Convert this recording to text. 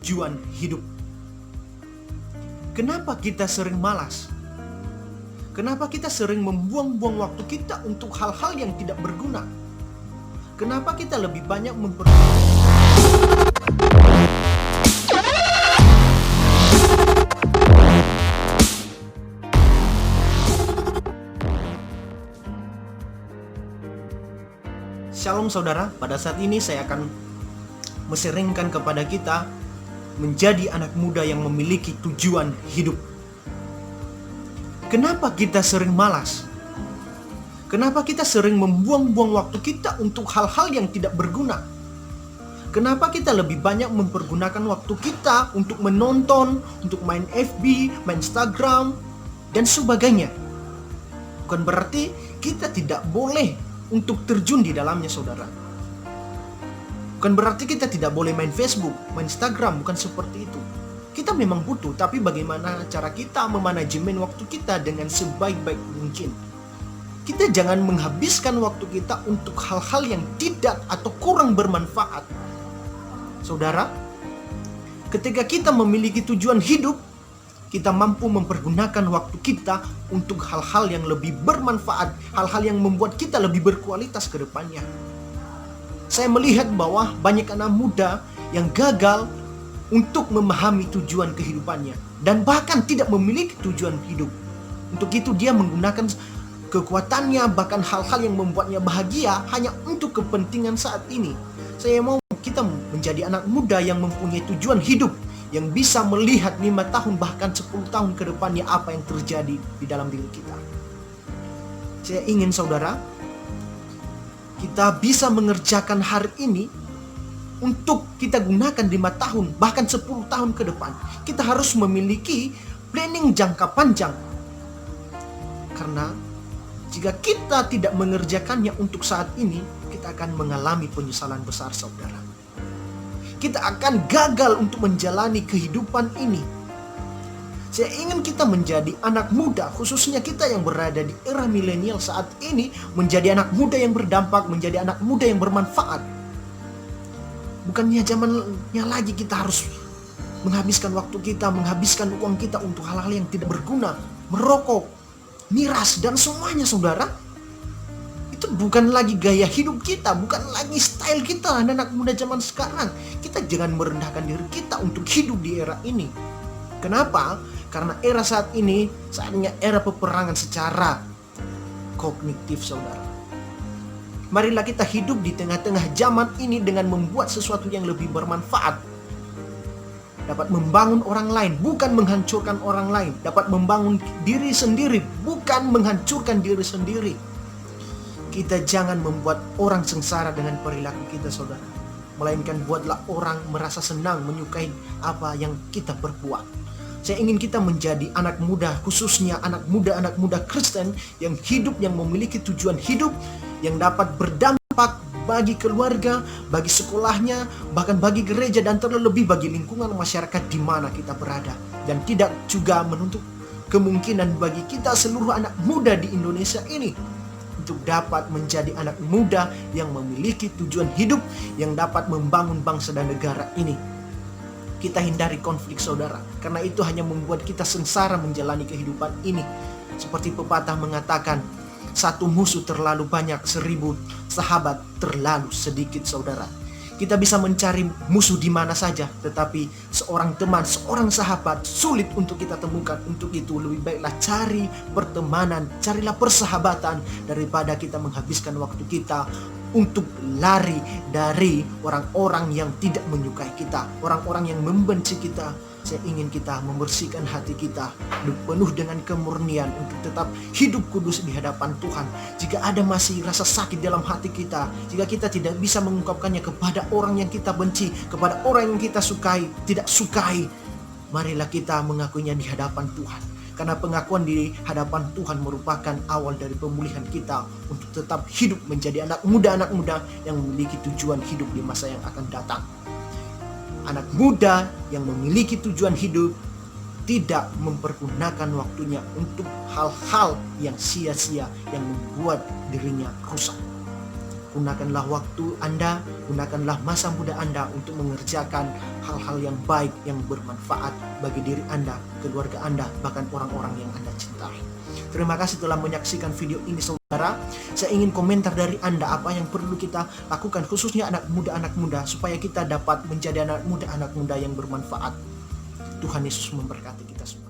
tujuan hidup. Kenapa kita sering malas? Kenapa kita sering membuang-buang waktu kita untuk hal-hal yang tidak berguna? Kenapa kita lebih banyak Shalom saudara, pada saat ini saya akan menseringkan kepada kita menjadi anak muda yang memiliki tujuan hidup. Kenapa kita sering malas? Kenapa kita sering membuang-buang waktu kita untuk hal-hal yang tidak berguna? Kenapa kita lebih banyak mempergunakan waktu kita untuk menonton, untuk main FB, main Instagram, dan sebagainya? Bukan berarti kita tidak boleh untuk terjun di dalamnya, saudara. Bukan berarti kita tidak boleh main Facebook, main Instagram, bukan seperti itu. Kita memang butuh, tapi bagaimana cara kita memanajemen waktu kita dengan sebaik-baik mungkin. Kita jangan menghabiskan waktu kita untuk hal-hal yang tidak atau kurang bermanfaat. Saudara, ketika kita memiliki tujuan hidup, kita mampu mempergunakan waktu kita untuk hal-hal yang lebih bermanfaat, hal-hal yang membuat kita lebih berkualitas ke depannya. Saya melihat bahwa banyak anak muda yang gagal untuk memahami tujuan kehidupannya dan bahkan tidak memiliki tujuan hidup. Untuk itu dia menggunakan kekuatannya, bahkan hal-hal yang membuatnya bahagia hanya untuk kepentingan saat ini. Saya mau kita menjadi anak muda yang mempunyai tujuan hidup, yang bisa melihat 5 tahun bahkan 10 tahun ke depannya apa yang terjadi di dalam diri kita. Saya ingin saudara, kita bisa mengerjakan hari ini untuk kita gunakan 5 tahun bahkan 10 tahun ke depan. Kita harus memiliki planning jangka panjang. Karena jika kita tidak mengerjakannya untuk saat ini, kita akan mengalami penyesalan besar, saudara. Kita akan gagal untuk menjalani kehidupan ini. Saya ingin kita menjadi anak muda, khususnya kita yang berada di era milenial saat ini, menjadi anak muda yang berdampak, menjadi anak muda yang bermanfaat. Bukannya zamannya lagi kita harus menghabiskan waktu kita, menghabiskan uang kita untuk hal-hal yang tidak berguna, merokok, miras, dan semuanya, saudara. Itu bukan lagi gaya hidup kita, bukan lagi style kita, anak muda zaman sekarang. Kita jangan merendahkan diri kita untuk hidup di era ini. Kenapa? Karena era saat ini saatnya era peperangan secara kognitif, saudara. Marilah kita hidup di tengah-tengah zaman ini dengan membuat sesuatu yang lebih bermanfaat. Dapat membangun orang lain, bukan menghancurkan orang lain. Dapat membangun diri sendiri, bukan menghancurkan diri sendiri. Kita jangan membuat orang sengsara dengan perilaku kita, saudara. Melainkan buatlah orang merasa senang, menyukai apa yang kita berbuat. Saya ingin kita menjadi anak muda, khususnya anak muda Kristen yang hidup, yang memiliki tujuan hidup, yang dapat berdampak bagi keluarga, bagi sekolahnya, bahkan bagi gereja, dan terlebih bagi lingkungan masyarakat di mana kita berada. Dan tidak juga menutup kemungkinan bagi kita seluruh anak muda di Indonesia ini untuk dapat menjadi anak muda yang memiliki tujuan hidup, yang dapat membangun bangsa dan negara ini. Kita hindari konflik, saudara, karena itu hanya membuat kita sengsara menjalani kehidupan ini. Seperti pepatah mengatakan, satu musuh terlalu banyak, 1000 sahabat terlalu sedikit, saudara. Kita bisa mencari musuh di mana saja, tetapi seorang teman, seorang sahabat sulit untuk kita temukan. Untuk itu lebih baiklah cari pertemanan, carilah persahabatan daripada kita menghabiskan waktu kita untuk lari dari orang-orang yang tidak menyukai kita, orang-orang yang membenci kita. Saya ingin kita membersihkan hati kita penuh dengan kemurnian untuk tetap hidup kudus di hadapan Tuhan. Jika ada masih rasa sakit dalam hati kita, jika kita tidak bisa mengungkapkannya kepada orang yang kita benci, kepada orang yang kita tidak sukai, marilah kita mengakuinya di hadapan Tuhan. Karena pengakuan di hadapan Tuhan merupakan awal dari pemulihan kita untuk tetap hidup menjadi anak muda yang memiliki tujuan hidup di masa yang akan datang. Anak muda yang memiliki tujuan hidup tidak mempergunakan waktunya untuk hal-hal yang sia-sia yang membuat dirinya rusak. Gunakanlah waktu Anda, gunakanlah masa muda Anda untuk mengerjakan hal-hal yang baik, yang bermanfaat bagi diri Anda, keluarga Anda, bahkan orang-orang yang Anda cintai. Terima kasih telah menyaksikan video ini saudara. Saya ingin komentar dari Anda apa yang perlu kita lakukan, khususnya anak muda, supaya kita dapat menjadi anak muda yang bermanfaat. Tuhan Yesus memberkati kita semua.